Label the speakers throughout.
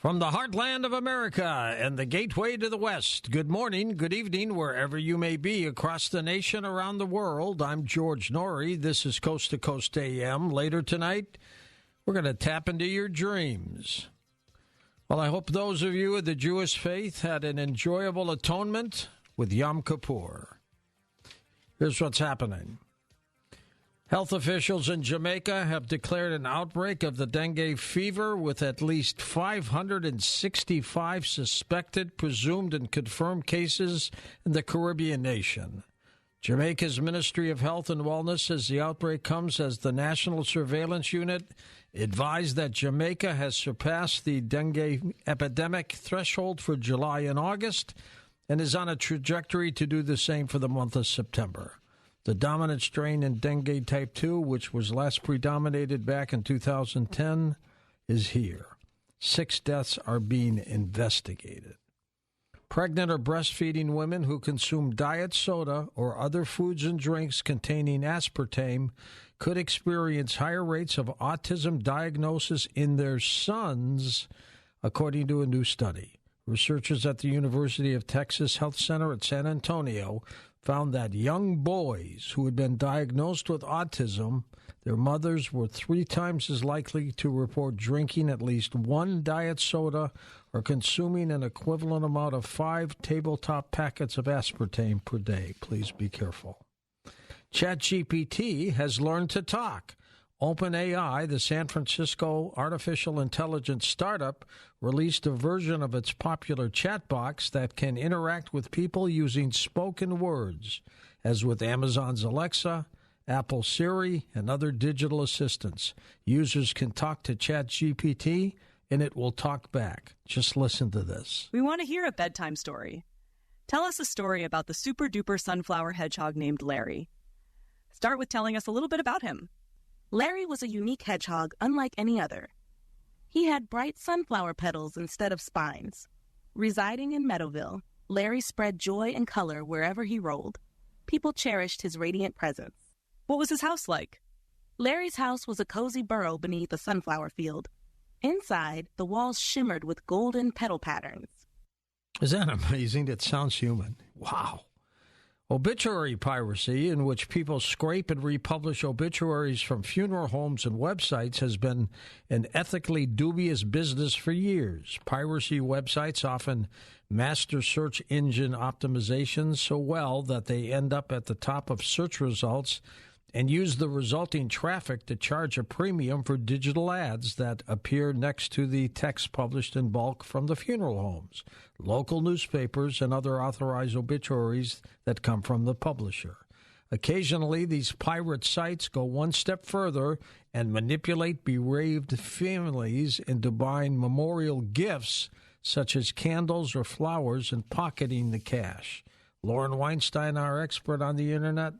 Speaker 1: From the heartland of America and the gateway to the West, good morning, good evening, wherever you may be across the nation, around the world. I'm George Norrie. This is Coast to Coast AM. Later tonight, we're going to tap into your dreams. Well, I hope those of you of the Jewish faith had an enjoyable atonement with Yom Kippur. Here's what's happening. Health officials in Jamaica have declared an outbreak of the dengue fever with at least 565 suspected, presumed, and confirmed cases in the Caribbean nation. Jamaica's Ministry of Health and Wellness says the outbreak comes as the National Surveillance Unit advised that Jamaica has surpassed the dengue epidemic threshold for July and August and is on a trajectory to do the same for the month of September. The dominant strain in dengue type 2, which was last predominated back in 2010, is here. 6 deaths are being investigated. Pregnant or breastfeeding women who consume diet soda or other foods and drinks containing aspartame could experience higher rates of autism diagnosis in their sons, according to a new study. Researchers at the University of Texas Health Center at San Antonio found that young boys who had been diagnosed with autism, their mothers were 3 times as likely to report drinking at least 1 diet soda or consuming an equivalent amount of 5 tabletop packets of aspartame per day. Please be careful. ChatGPT has learned to talk. OpenAI, the San Francisco artificial intelligence startup, released a version of its popular chat box that can interact with people using spoken words, as with Amazon's Alexa, Apple Siri, and other digital assistants. Users can talk to ChatGPT, and it will talk back. Just listen to this.
Speaker 2: We want to hear a bedtime story. Tell us a story about the super-duper sunflower hedgehog named Larry. Start with telling us a little bit about him.
Speaker 3: Larry was a unique hedgehog unlike any other. He had bright sunflower petals instead of spines. Residing in Meadowville, Larry spread joy and color wherever he rolled. People cherished his radiant presence.
Speaker 2: What was his house like?
Speaker 3: Larry's house was a cozy burrow beneath a sunflower field. Inside, the walls shimmered with golden petal patterns.
Speaker 1: Isn't that amazing? It sounds human. Wow. Obituary piracy, in which people scrape and republish obituaries from funeral homes and websites, has been an ethically dubious business for years. Piracy websites often master search engine optimizations so well that they end up at the top of search results and use the resulting traffic to charge a premium for digital ads that appear next to the text published in bulk from the funeral homes, local newspapers, and other authorized obituaries that come from the publisher. Occasionally, these pirate sites go one step further and manipulate bereaved families into buying memorial gifts such as candles or flowers and pocketing the cash. Lauren Weinstein, our expert on the Internet.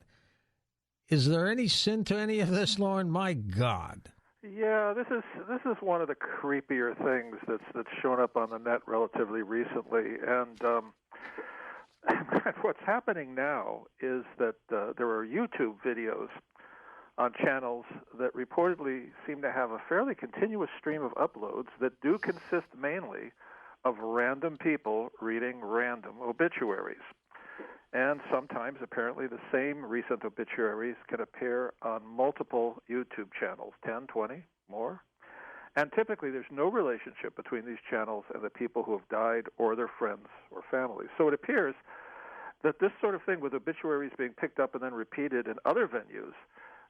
Speaker 1: Is there any sin to any of this, Lauren? My God.
Speaker 4: Yeah, this is one of the creepier things that's shown up on the net relatively recently, and what's happening now is that there are YouTube videos on channels that reportedly seem to have a fairly continuous stream of uploads that do consist mainly of random people reading random obituaries. And sometimes, apparently, the same recent obituaries can appear on multiple YouTube channels, 10, 20, more. And typically, there's no relationship between these channels and the people who have died or their friends or families. So it appears that this sort of thing with obituaries being picked up and then repeated in other venues,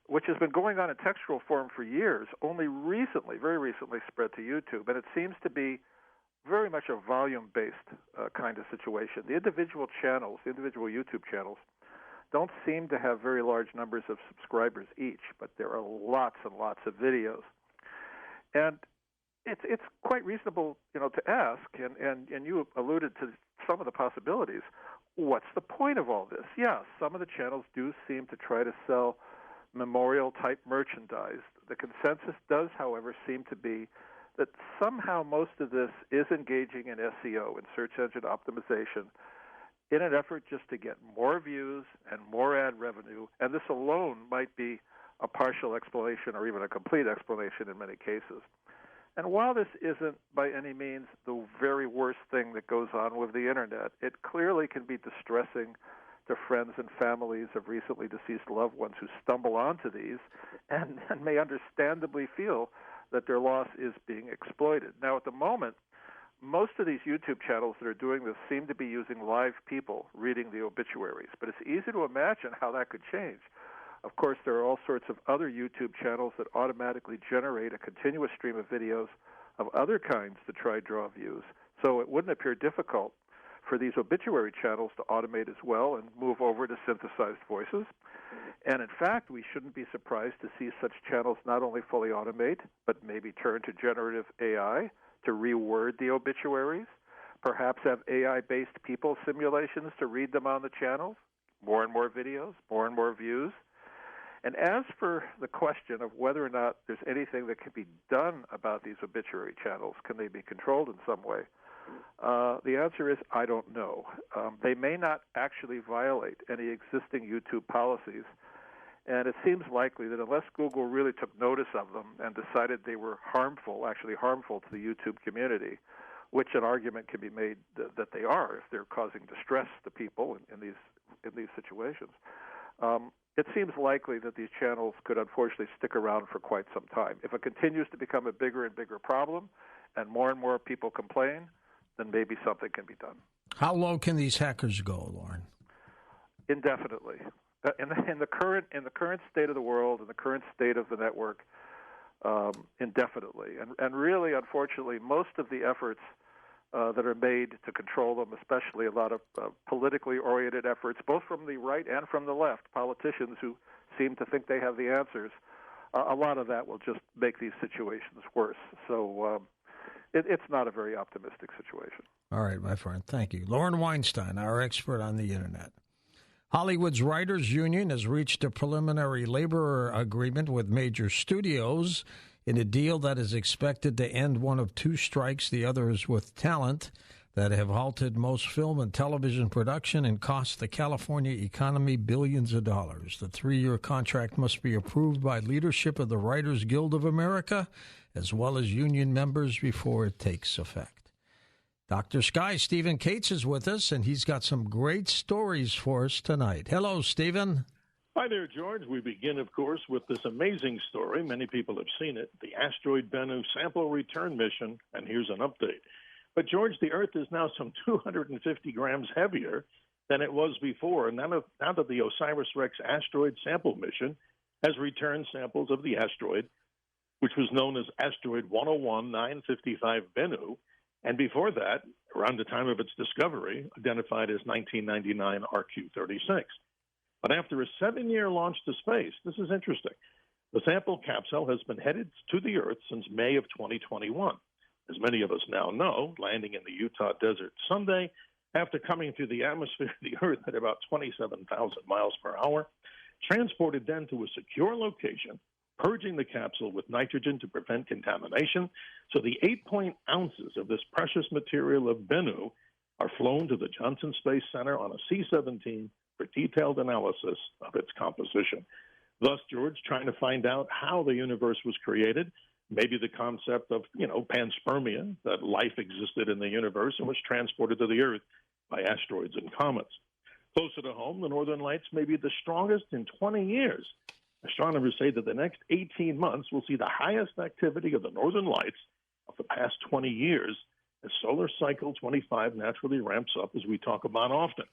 Speaker 4: which has been going on in textual form for years, only recently, very recently, spread to YouTube. And it seems to be very much a volume-based kind of situation. The individual channels, the individual YouTube channels, don't seem to have very large numbers of subscribers each, but there are lots and lots of videos. And it's quite reasonable, to ask, and you alluded to some of the possibilities. What's the point of all this? Yeah, some of the channels do seem to try to sell memorial-type merchandise. The consensus does, however, seem to be that somehow most of this is engaging in SEO, in search engine optimization, in an effort just to get more views and more ad revenue. And this alone might be a partial explanation or even a complete explanation in many cases. And while this isn't by any means the very worst thing that goes on with the Internet, it clearly can be distressing to friends and families of recently deceased loved ones who stumble onto these and may understandably feel that their loss is being exploited. Now, at the moment, most of these YouTube channels that are doing this seem to be using live people reading the obituaries, but it's easy to imagine how that could change. Of course, there are all sorts of other YouTube channels that automatically generate a continuous stream of videos of other kinds to try draw views, so it wouldn't appear difficult for these obituary channels to automate as well and move over to synthesized voices. And in fact, we shouldn't be surprised to see such channels not only fully automate, but maybe turn to generative AI to reword the obituaries, perhaps have AI-based people simulations to read them on the channels, more and more videos, more and more views. And as for the question of whether or not there's anything that can be done about these obituary channels, can they be controlled in some way? The answer is I don't know. They may not actually violate any existing YouTube policies, and it seems likely that unless Google really took notice of them and decided they were actually harmful to the YouTube community, which an argument can be made that they are if they're causing distress to people in these situations, it seems likely that these channels could unfortunately stick around for quite some time. If it continues to become a bigger and bigger problem and more people complain, then maybe something can be done.
Speaker 1: How low can these hackers go, Lauren?
Speaker 4: Indefinitely. In the current state of the world, in the current state of the network, indefinitely. And really, unfortunately, most of the efforts that are made to control them, especially a lot of politically oriented efforts, both from the right and from the left, politicians who seem to think they have the answers, a lot of that will just make these situations worse. So it's not a very optimistic situation.
Speaker 1: All right, my friend. Thank you. Lauren Weinstein, our expert on the Internet. Hollywood's Writers Union has reached a preliminary labor agreement with major studios in a deal that is expected to end one of two strikes, the others with talent, that have halted most film and television production and cost the California economy billions of dollars. The 3-year contract must be approved by leadership of the Writers Guild of America, as well as union members, before it takes effect. Dr. Sky, Stephen Cates is with us, and he's got some great stories for us tonight. Hello, Stephen.
Speaker 5: Hi there, George. We begin, of course, with this amazing story. Many people have seen it, the asteroid Bennu sample return mission, and here's an update. But, George, the Earth is now some 250 grams heavier than it was before, and now that the OSIRIS-REx asteroid sample mission has returned samples of the asteroid, which was known as asteroid 101-955 Bennu, and before that, around the time of its discovery, identified as 1999 RQ-36. But after a 7-year launch to space, this is interesting, the sample capsule has been headed to the Earth since May of 2021. As many of us now know, landing in the Utah desert Sunday, after coming through the atmosphere of the Earth at about 27,000 miles per hour, transported then to a secure location, purging the capsule with nitrogen to prevent contamination. So the 8 ounces of this precious material of Bennu are flown to the Johnson Space Center on a C-17 for detailed analysis of its composition. Thus, George, trying to find out how the universe was created, maybe the concept of, panspermia, that life existed in the universe and was transported to the Earth by asteroids and comets. Closer to home, the Northern Lights may be the strongest in 20 years. Astronomers say that the next 18 months will see the highest activity of the Northern Lights of the past 20 years as solar cycle 25 naturally ramps up, as we talk about often.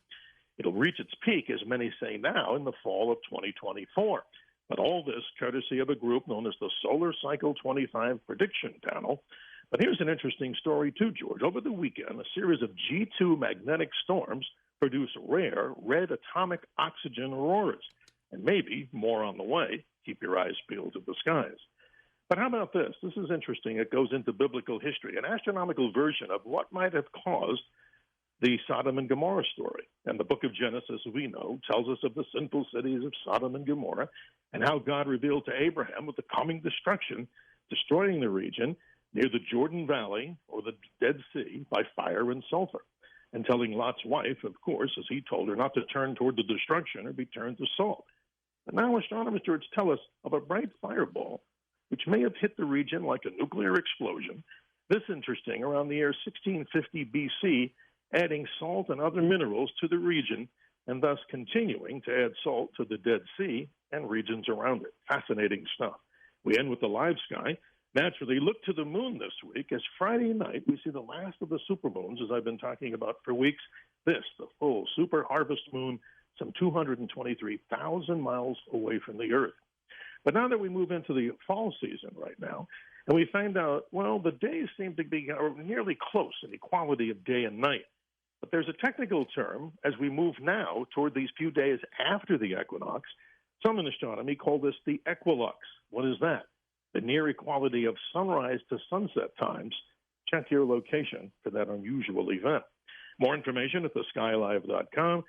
Speaker 5: It'll reach its peak, as many say now, in the fall of 2024. But all this courtesy of a group known as the Solar Cycle 25 Prediction Panel. But here's an interesting story, too, George. Over the weekend, a series of G2 magnetic storms produced rare red atomic oxygen auroras. And maybe more on the way. Keep your eyes peeled to the skies. But how about this? This is interesting. It goes into biblical history, an astronomical version of what might have caused the Sodom and Gomorrah story. And the book of Genesis, we know, tells us of the sinful cities of Sodom and Gomorrah and how God revealed to Abraham with the coming destruction, destroying the region near the Jordan Valley or the Dead Sea by fire and sulfur, and telling Lot's wife, of course, as he told her, not to turn toward the destruction or be turned to salt. But now astronomers, George, tell us of a bright fireball which may have hit the region like a nuclear explosion. This interesting, around the year 1650 BC, adding salt and other minerals to the region, and thus continuing to add salt to the Dead Sea and regions around it. Fascinating stuff. We end with the live sky. Naturally, look to the moon this week, as Friday night we see the last of the supermoons, as I've been talking about for weeks. This, the full super harvest moon, some 223,000 miles away from the Earth. But now that we move into the fall season right now, and we find out, well, the days seem to be nearly close in equality of day and night. But there's a technical term as we move now toward these few days after the equinox. Some in astronomy call this the equilux. What is that? The near equality of sunrise to sunset times. Check your location for that unusual event. More information at theskylive.com.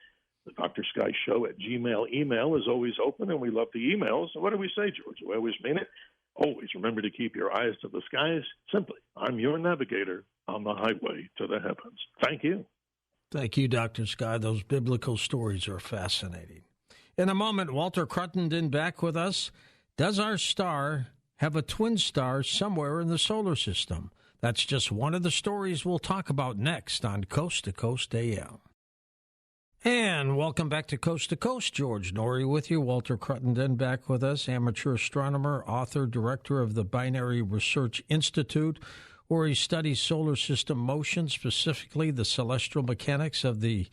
Speaker 5: The Dr. Sky Show at Gmail email is always open, and we love the emails. What do we say, George? We always mean it. Always remember to keep your eyes to the skies. Simply, I'm your navigator on the highway to the heavens. Thank you.
Speaker 1: Thank you, Dr. Sky. Those biblical stories are fascinating. In a moment, Walter Cruttenden back with us. Does our star have a twin star somewhere in the solar system? That's just one of the stories we'll talk about next on Coast to Coast AM. And welcome back to Coast. George Norrie with you. Walter Cruttenden back with us, amateur astronomer, author, director of the Binary Research Institute, where he studies solar system motion, specifically the celestial mechanics of the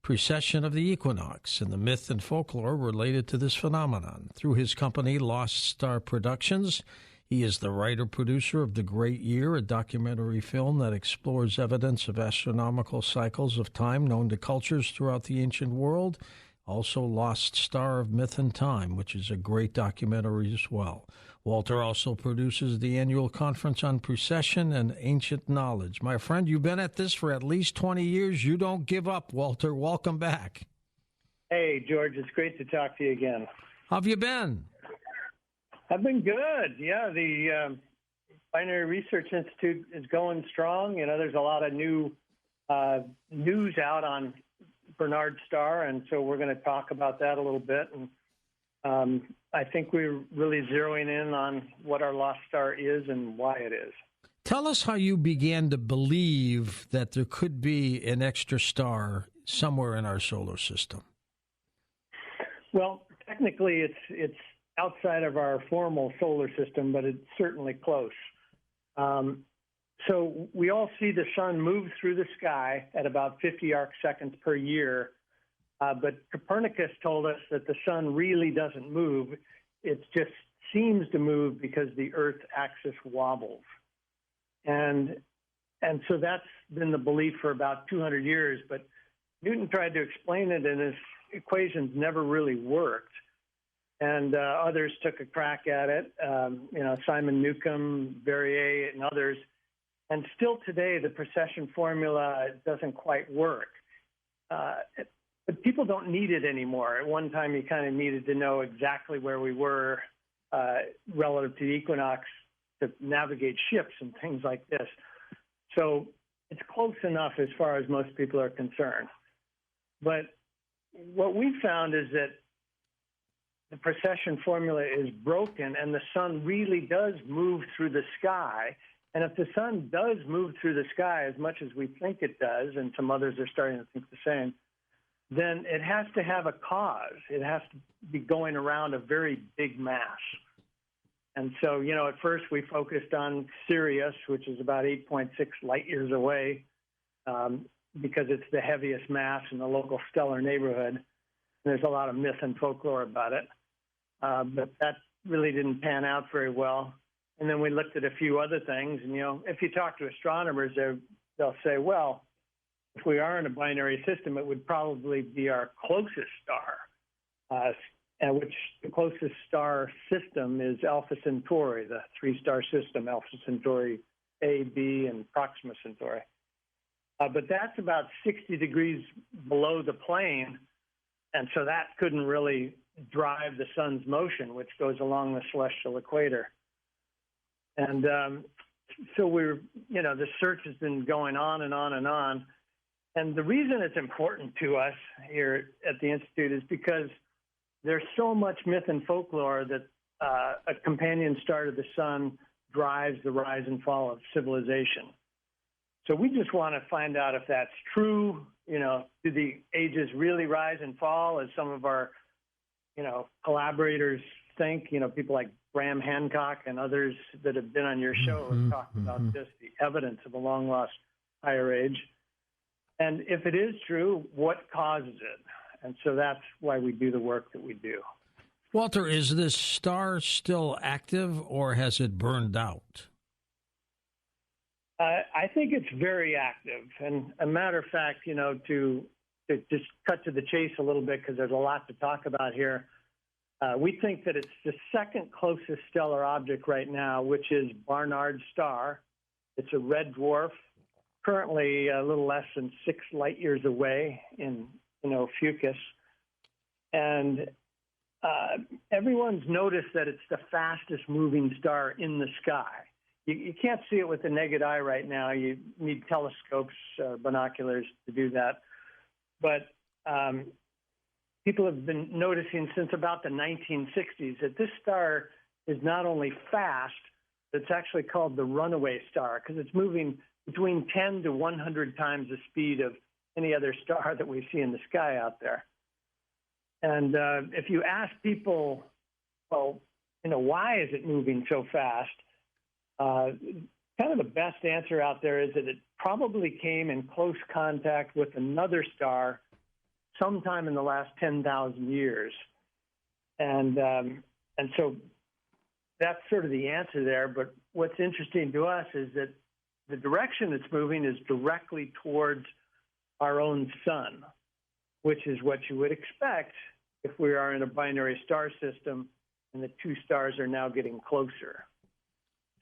Speaker 1: precession of the equinox and the myth and folklore related to this phenomenon. Through his company, Lost Star Productions, he is the writer-producer of The Great Year, a documentary film that explores evidence of astronomical cycles of time known to cultures throughout the ancient world. Also, Lost Star of Myth and Time, which is a great documentary as well. Walter also produces the annual conference on precession and ancient knowledge. My friend, you've been at this for at least 20 years. You don't give up, Walter. Welcome back.
Speaker 6: Hey, George. It's great to talk to you again.
Speaker 1: How have you been?
Speaker 6: I've been good. Yeah, the Binary Research Institute is going strong. You know, there's a lot of new news out on Barnard Star, and so we're going to talk about that a little bit. And I think we're really zeroing in on what our lost star is and why it is.
Speaker 1: Tell us how you began to believe that there could be an extra star somewhere in our solar system.
Speaker 6: Well, technically, it's outside of our formal solar system, but it's certainly close. So we all see the sun move through the sky at about 50 arc seconds per year, but Copernicus told us that the sun really doesn't move. It just seems to move because the Earth axis wobbles. And so that's been the belief for about 200 years, but Newton tried to explain it, and his equations never really worked. And others took a crack at it, Simon Newcomb, Verrier, and others. And still today, the precession formula doesn't quite work. But people don't need it anymore. At one time, you kind of needed to know exactly where we were relative to the equinox to navigate ships and things like this. So it's close enough as far as most people are concerned. But what we found is that the precession formula is broken, and the sun really does move through the sky. And if the sun does move through the sky as much as we think it does, and some others are starting to think the same, then it has to have a cause. It has to be going around a very big mass. And so, at first we focused on Sirius, which is about 8.6 light years away, because it's the heaviest mass in the local stellar neighborhood. There's a lot of myth and folklore about it, but that really didn't pan out very well. And then we looked at a few other things, and, if you talk to astronomers, they'll say, well, if we are in a binary system, it would probably be our closest star, which the closest star system is Alpha Centauri, the three-star system, Alpha Centauri A, B, and Proxima Centauri. But that's about 60 degrees below the plane, and so that couldn't really drive the sun's motion, which goes along the celestial equator. And so the search has been going on and on and on. And the reason it's important to us here at the Institute is because there's so much myth and folklore that a companion star to the sun drives the rise and fall of civilization. So we just want to find out if that's true. Do the ages really rise and fall, as some of our, collaborators think? People like Graham Hancock and others that have been on your show have talked about just the evidence of a long-lost higher age. And if it is true, what causes it? And so that's why we do the work that we do.
Speaker 1: Walter, is this star still active, or has it burned out?
Speaker 6: I think it's very active. And a matter of fact, to just cut to the chase a little bit, because there's a lot to talk about here, we think that it's the second closest stellar object right now, which is Barnard star. It's a red dwarf, currently a little less than 6 light years away in Fucus. And everyone's noticed that it's the fastest moving star in the sky. You can't see it with the naked eye right now. You need telescopes, binoculars to do that. But people have been noticing since about the 1960s that this star is not only fast, it's actually called the Runaway Star, because it's moving between 10 to 100 times the speed of any other star that we see in the sky out there. And if you ask people, why is it moving so fast? Kind of the best answer out there is that it probably came in close contact with another star sometime in the last 10,000 years. And so that's sort of the answer there. But what's interesting to us is that the direction it's moving is directly towards our own sun, which is what you would expect if we are in a binary star system and the two stars are now getting closer.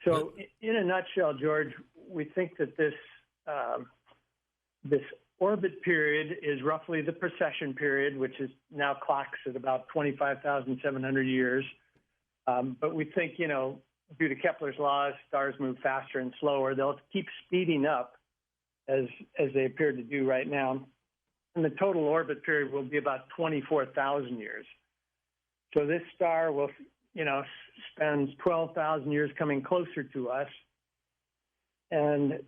Speaker 6: So in a nutshell, George, we think that this orbit period is roughly the precession period, which is now clocks at about 25,700 years. But we think, due to Kepler's laws, stars move faster and slower. They'll keep speeding up as they appear to do right now. And the total orbit period will be about 24,000 years. So this star will, spends 12,000 years coming closer to us. And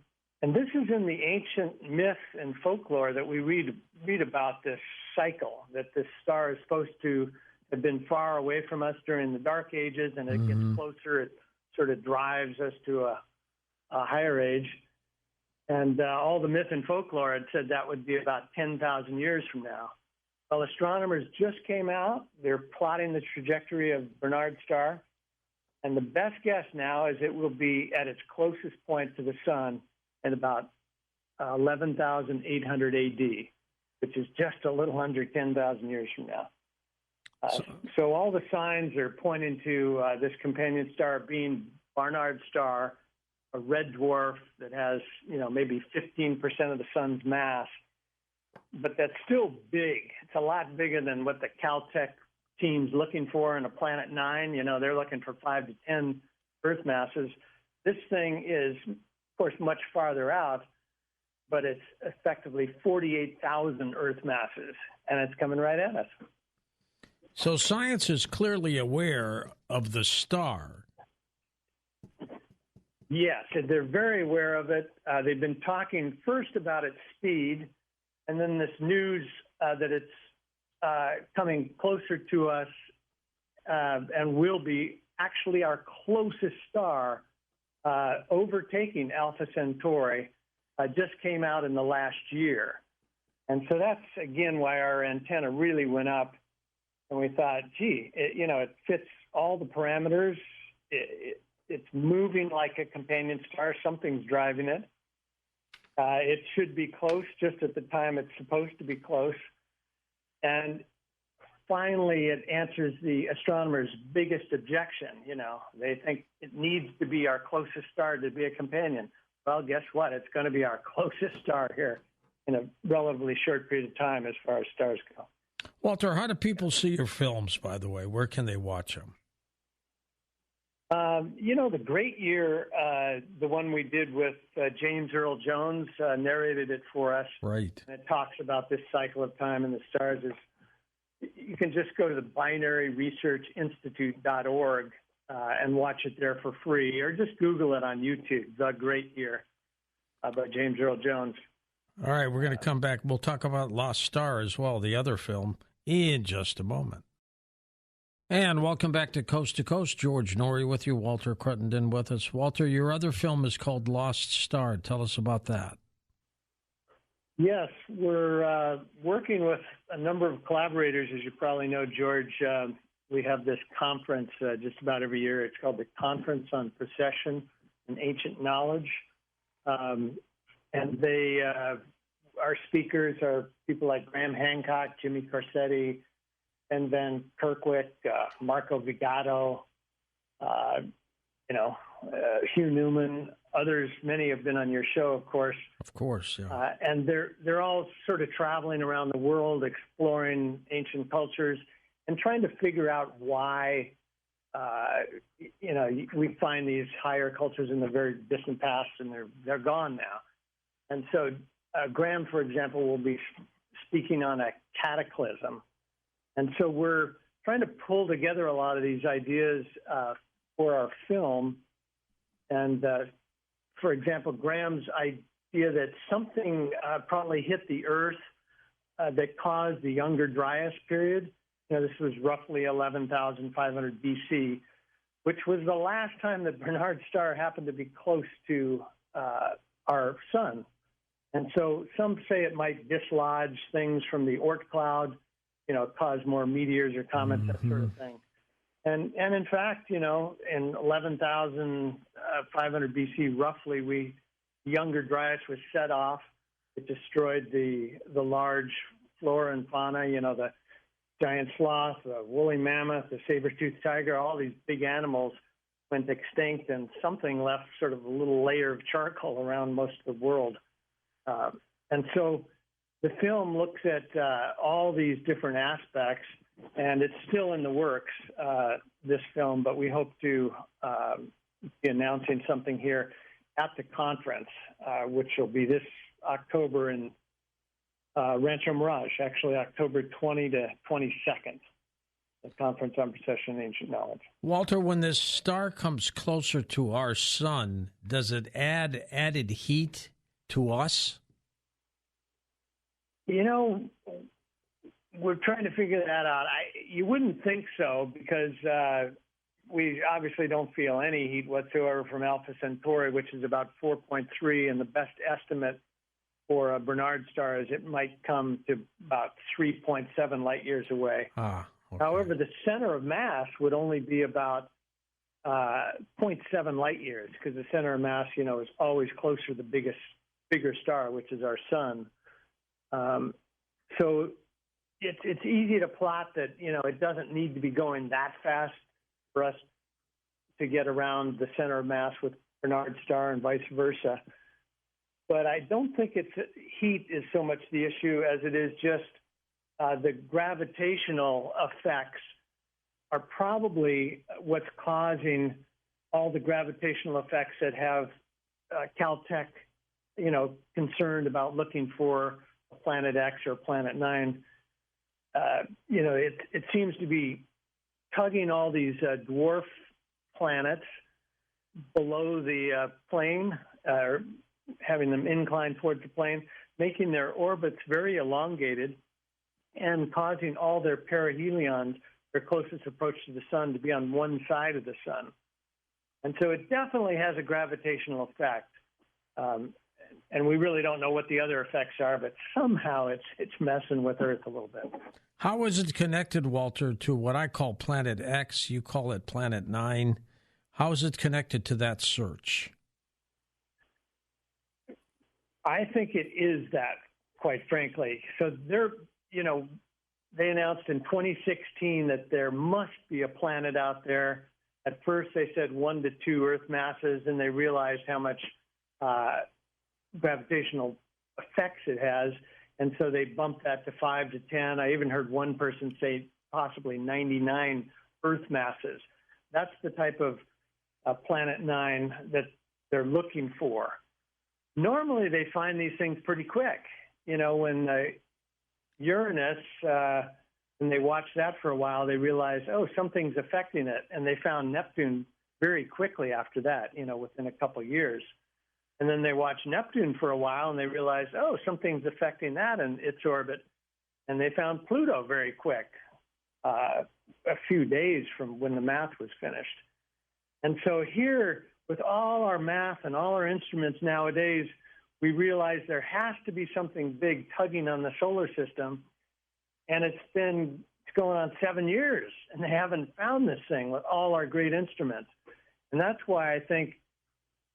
Speaker 6: this is in the ancient myth and folklore that we read about this cycle, that this star is supposed to have been far away from us during the Dark Ages, and it gets closer, it sort of drives us to a higher age. And all the myth and folklore had said that would be about 10,000 years from now. Well, astronomers just came out. They're plotting the trajectory of Barnard star. And the best guess now is it will be at its closest point to the sun at about 11,800 AD, which is just a little under 10,000 years from now. So all the signs are pointing to this companion star being Barnard star, a red dwarf that has, maybe 15% of the sun's mass. But that's still big. It's a lot bigger than what the Caltech team's looking for in a Planet 9. They're looking for 5 to 10 Earth masses. This thing is, of course, much farther out, but it's effectively 48,000 Earth masses, and it's coming right at us.
Speaker 1: So science is clearly aware of the star.
Speaker 6: Yes, they're very aware of it. They've been talking first about its speed, and then this news that it's coming closer to us and will be actually our closest star, overtaking Alpha Centauri, just came out in the last year. And so that's, again, why our antenna really went up. And we thought, it fits all the parameters. It's moving like a companion star. Something's driving it. It should be close just at the time it's supposed to be close. And finally, it answers the astronomers' biggest objection. They think it needs to be our closest star to be a companion. Well, guess what? It's going to be our closest star here in a relatively short period of time as far as stars go.
Speaker 1: Walter, how do people see your films, by the way? Where can they watch them?
Speaker 6: The Great Year, the one we did with James Earl Jones, narrated it for us.
Speaker 1: Right.
Speaker 6: And it talks about this cycle of time and the stars, is you can just go to the binaryresearchinstitute.org and watch it there for free, or just Google it on YouTube, The Great Year by James Earl Jones.
Speaker 1: All right, we're going to come back. We'll talk about Lost Star as well, the other film, in just a moment. And welcome back to Coast. George Norrie with you, Walter Cruttenden with us. Walter, your other film is called Lost Star. Tell us about that.
Speaker 6: Yes, we're working with a number of collaborators. As you probably know, George, we have this conference just about every year. It's called the Conference on Precession and Ancient Knowledge. And they, our speakers are people like Graham Hancock, Jimmy Corsetti, and Van Kerkwick, Marco Vigato, Hugh Newman. Others, many have been on your show, of course.
Speaker 1: Of course, yeah.
Speaker 6: And they're all sort of traveling around the world, exploring ancient cultures, and trying to figure out why, we find these higher cultures in the very distant past, and they're gone now. And so Graham, for example, will be speaking on a cataclysm. And so we're trying to pull together a lot of these ideas for our film. And, for example, Graham's idea that something probably hit the Earth that caused the Younger Dryas period. This was roughly 11,500 BC, which was the last time that Barnard star happened to be close to our sun. And so some say it might dislodge things from the Oort cloud, cause more meteors or comets, that sort of thing. And in fact, in 11,500 BC, roughly, the Younger Dryas was set off. It destroyed the large flora and fauna, the giant sloth, the woolly mammoth, the saber-toothed tiger, all these big animals went extinct, and something left sort of a little layer of charcoal around most of the world. And so the film looks at all these different aspects, and it's still in the works, this film, but we hope to be announcing something here at the conference, which will be this October in Rancho Mirage, actually October 20 to 22nd, the Conference on Precession and Ancient Knowledge.
Speaker 1: Walter, when this star comes closer to our sun, does it add added heat to us?
Speaker 6: We're trying to figure that out. You wouldn't think so, because we obviously don't feel any heat whatsoever from Alpha Centauri, which is about 4.3, and the best estimate for a Barnard star is it might come to about 3.7 light years away. Okay. However, the center of mass would only be about 0.7 light years, because the center of mass, is always closer to the bigger star, which is our sun. So it's easy to plot that, it doesn't need to be going that fast for us to get around the center of mass with Barnard star and vice versa. But I don't think heat is so much the issue as it is just the gravitational effects are probably what's causing all the gravitational effects that have Caltech, concerned about looking for Planet X or Planet 9. It seems to be tugging all these dwarf planets below the plane, or having them incline towards the plane, making their orbits very elongated and causing all their perihelions, their closest approach to the sun, to be on one side of the sun. And so it definitely has a gravitational effect. And we really don't know what the other effects are, but somehow it's messing with Earth a little bit.
Speaker 1: How is it connected, Walter, to what I call Planet X? You call it Planet 9. How is it connected to that search?
Speaker 6: I think it is that, quite frankly. So they announced in 2016 that there must be a planet out there. At first, they said 1 to 2 Earth masses, and they realized how much gravitational effects it has, and so they bumped that to 5 to 10. I even heard one person say possibly 99 Earth masses. That's the type of Planet 9 that they're looking for. Normally, they find these things pretty quick. When Uranus and they watched that for a while, they realized, oh, something's affecting it. And they found Neptune very quickly after that, within a couple of years. And then they watched Neptune for a while, and they realized, oh, something's affecting that in its orbit. And they found Pluto very quick, a few days from when the math was finished. And so here, with all our math and all our instruments nowadays, we realize there has to be something big tugging on the solar system. And it's going on 7 years, and they haven't found this thing with all our great instruments. And that's why I think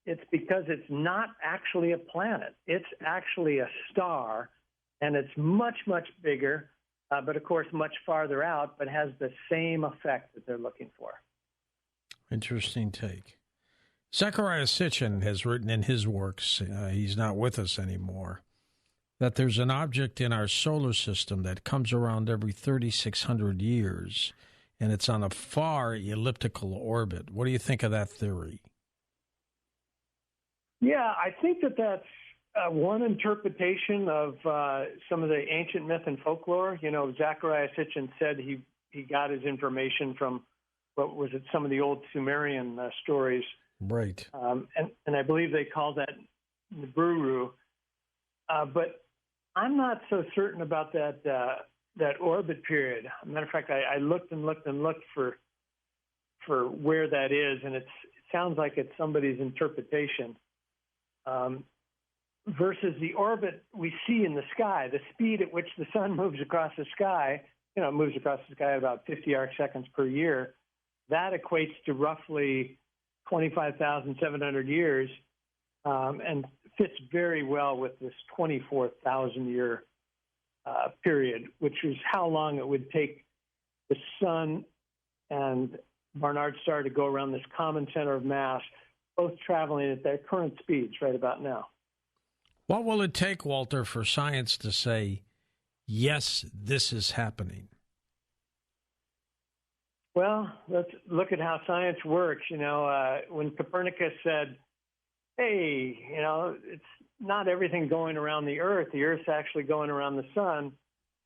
Speaker 6: it's because it's not actually a planet. It's actually a star, and it's much, much bigger, but of course much farther out, but has the same effect that they're looking for.
Speaker 1: Interesting take. Zecharia Sitchin has written in his works, he's not with us anymore, that there's an object in our solar system that comes around every 3,600 years, and it's on a far elliptical orbit. What do you think of that theory?
Speaker 6: Yeah, I think that's one interpretation of some of the ancient myth and folklore. Zecharia Sitchin said he got his information from, some of the old Sumerian stories.
Speaker 1: Right.
Speaker 6: And I believe they call that Nibiru. But I'm not so certain about that orbit period. As a matter of fact, I looked and looked and looked for where that is, and it sounds like it's somebody's interpretation. Versus the orbit we see in the sky, the speed at which the sun moves across the sky, it moves across the sky at about 50 arc seconds per year. That equates to roughly 25,700 years, and fits very well with this 24,000-year period, which is how long it would take the sun and Barnard Star to go around this common center of mass, both traveling at their current speeds right about now.
Speaker 1: What will it take, Walter, for science to say, yes, this is happening?
Speaker 6: Well, let's look at how science works. When Copernicus said, hey, it's not everything going around the Earth's actually going around the sun,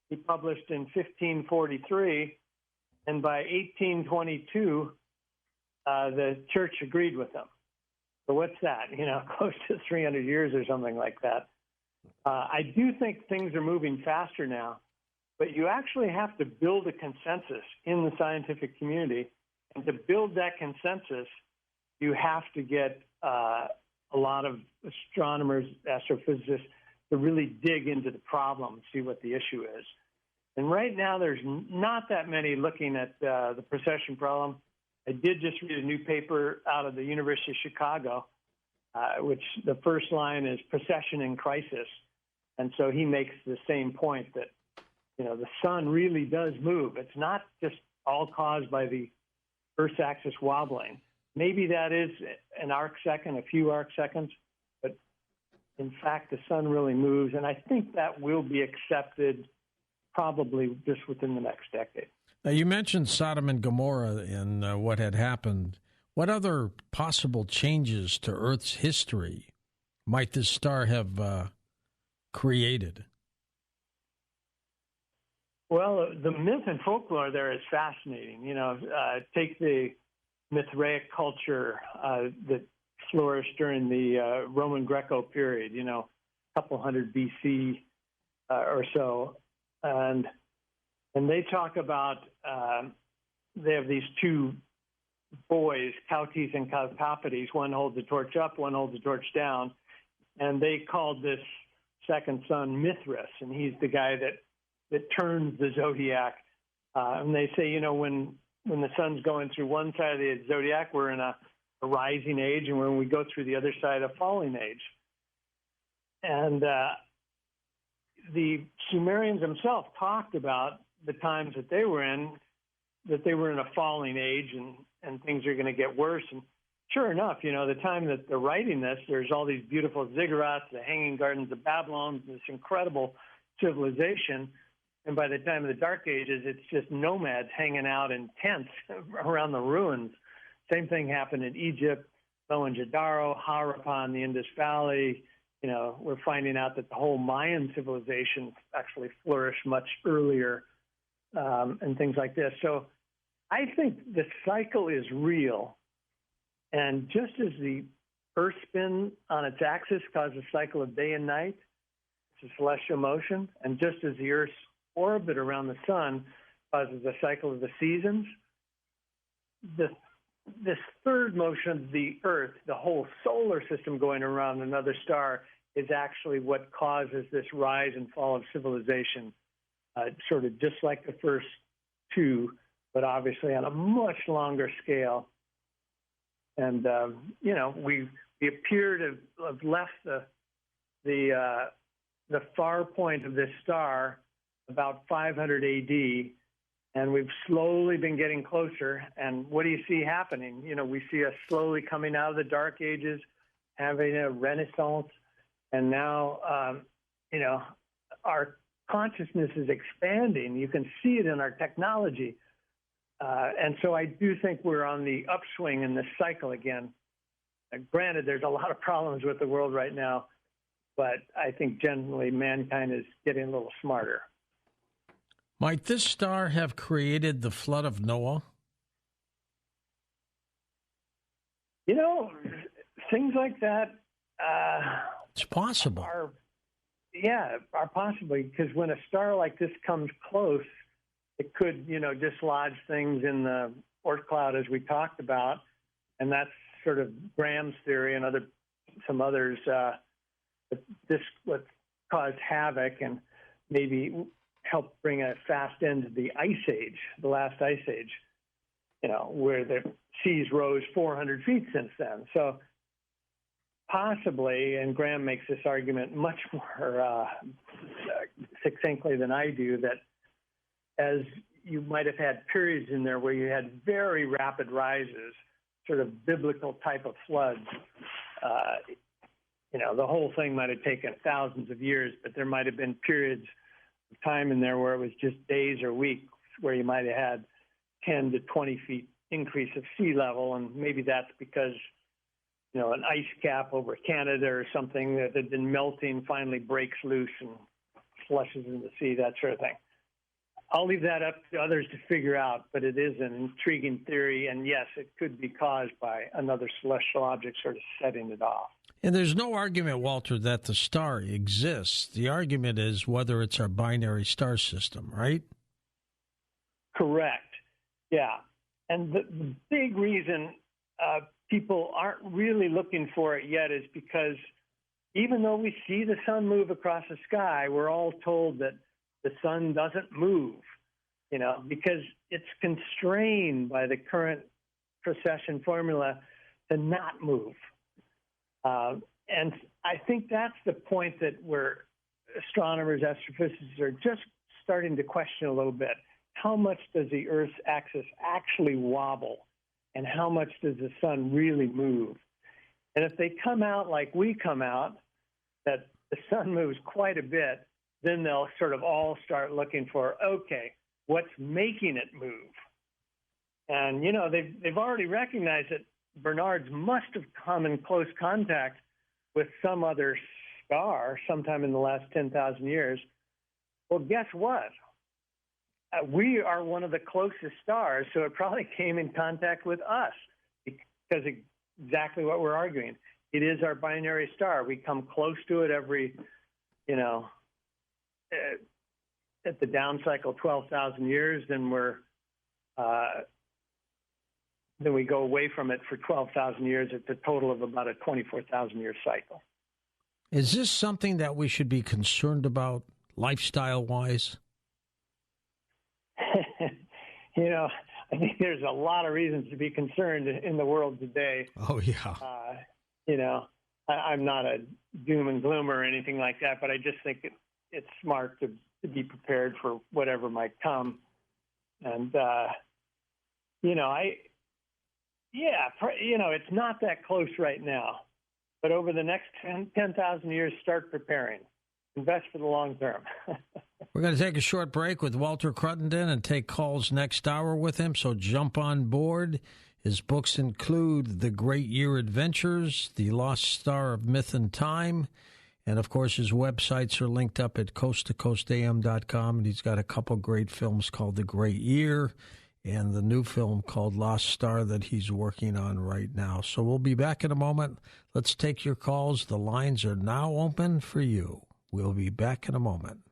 Speaker 6: he published in 1543, and by 1822, the church agreed with him. So what's that? Close to 300 years or something like that. I do think things are moving faster now, but you actually have to build a consensus in the scientific community. And to build that consensus, you have to get a lot of astronomers, astrophysicists, to really dig into the problem, see what the issue is. And right now, there's not that many looking at the precession problem. I did just read a new paper out of the University of Chicago, which the first line is precession in crisis. And so he makes the same point that, the sun really does move. It's not just all caused by the Earth's axis wobbling. Maybe that is an arc second, a few arc seconds, but in fact, the sun really moves. And I think that will be accepted probably just within the next decade.
Speaker 1: Now, you mentioned Sodom and Gomorrah and what had happened. What other possible changes to Earth's history might this star have created?
Speaker 6: Well, the myth and folklore there is fascinating. Take the Mithraic culture that flourished during the Roman Greco period, a couple hundred BC or so. And they talk about, they have these two boys, Cautis and Caucapides. One holds the torch up, one holds the torch down. And they called this second son Mithras, and he's the guy that turns the zodiac. And they say, when the sun's going through one side of the zodiac, we're in a rising age, and when we go through the other side, a falling age. And the Sumerians themselves talked about the times that they were in a falling age, and things are going to get worse. And sure enough, the time that they're writing this, there's all these beautiful ziggurats, the Hanging Gardens of Babylon, this incredible civilization. And by the time of the Dark Ages, it's just nomads hanging out in tents around the ruins. Same thing happened in Egypt, Mohenjo-Daro, Harappa in the Indus Valley. We're finding out that the whole Mayan civilization actually flourished much earlier and things like this. So I think the cycle is real. And just as the Earth spin on its axis causes a cycle of day and night, it's a celestial motion, and just as the Earth's orbit around the sun causes a cycle of the seasons, this third motion of the Earth, the whole solar system going around another star, is actually what causes this rise and fall of civilization, sort of just like the first two, but obviously on a much longer scale. And, we appear to have left the far point of this star about 500 AD, and we've slowly been getting closer. And what do you see happening? We see us slowly coming out of the Dark Ages, having a renaissance, and now, our consciousness is expanding. You can see it in our technology. And so I do think we're on the upswing in this cycle again. Granted, there's a lot of problems with the world right now, but I think generally mankind is getting a little smarter.
Speaker 1: Might this star have created the flood of Noah?
Speaker 6: Things like that.
Speaker 1: It's possible.
Speaker 6: Are possibly, because when a star like this comes close, it could, dislodge things in the Oort cloud, as we talked about, and that's sort of Graham's theory and some others. This would cause havoc and maybe help bring a fast end to the Ice Age, the last Ice Age, where the seas rose 400 feet since then. So possibly, and Graham makes this argument much more succinctly than I do, that as you might have had periods in there where you had very rapid rises, sort of biblical type of floods. The whole thing might have taken thousands of years, but there might have been periods of time in there where it was just days or weeks where you might have had 10 to 20 feet increase of sea level. And maybe that's because, an ice cap over Canada or something that had been melting finally breaks loose and flushes in the sea, that sort of thing. I'll leave that up to others to figure out, but it is an intriguing theory, and yes, it could be caused by another celestial object sort of setting it off.
Speaker 1: And there's no argument, Walter, that the star exists. The argument is whether it's our binary star system, right?
Speaker 6: Correct. Yeah. And the big reason people aren't really looking for it yet is because even though we see the sun move across the sky, we're all told that the sun doesn't move, because it's constrained by the current precession formula to not move. And I think that's the point that where astronomers, astrophysicists are just starting to question a little bit. How much does the Earth's axis actually wobble, and how much does the sun really move? And if they come out like we come out, that the sun moves quite a bit, then they'll sort of all start looking for, okay, what's making it move? And, they've already recognized that Barnard's must have come in close contact with some other star sometime in the last 10,000 years. Well, guess what? We are one of the closest stars, so it probably came in contact with us because exactly what we're arguing. It is our binary star. We come close to it every, at the down cycle 12,000 years, then then we go away from it for 12,000 years at the total of about a 24,000-year cycle.
Speaker 1: Is this something that we should be concerned about lifestyle-wise?
Speaker 6: I think there's a lot of reasons to be concerned in the world today.
Speaker 1: Oh, yeah.
Speaker 6: I'm not a doom and gloom or anything like that, but I just think it's smart to be prepared for whatever might come. And, it's not that close right now. But over the next 10,000 years, start preparing. Invest for the long term.
Speaker 1: We're going to take a short break with Walter Cruttenden and take calls next hour with him, so jump on board. His books include The Great Year Adventures, The Lost Star of Myth and Time, And, of course, his websites are linked up at coasttocoastam.com, and he's got a couple great films called The Great Year and the new film called Lost Star that he's working on right now. So we'll be back in a moment. Let's take your calls. The lines are now open for you. We'll be back in a moment.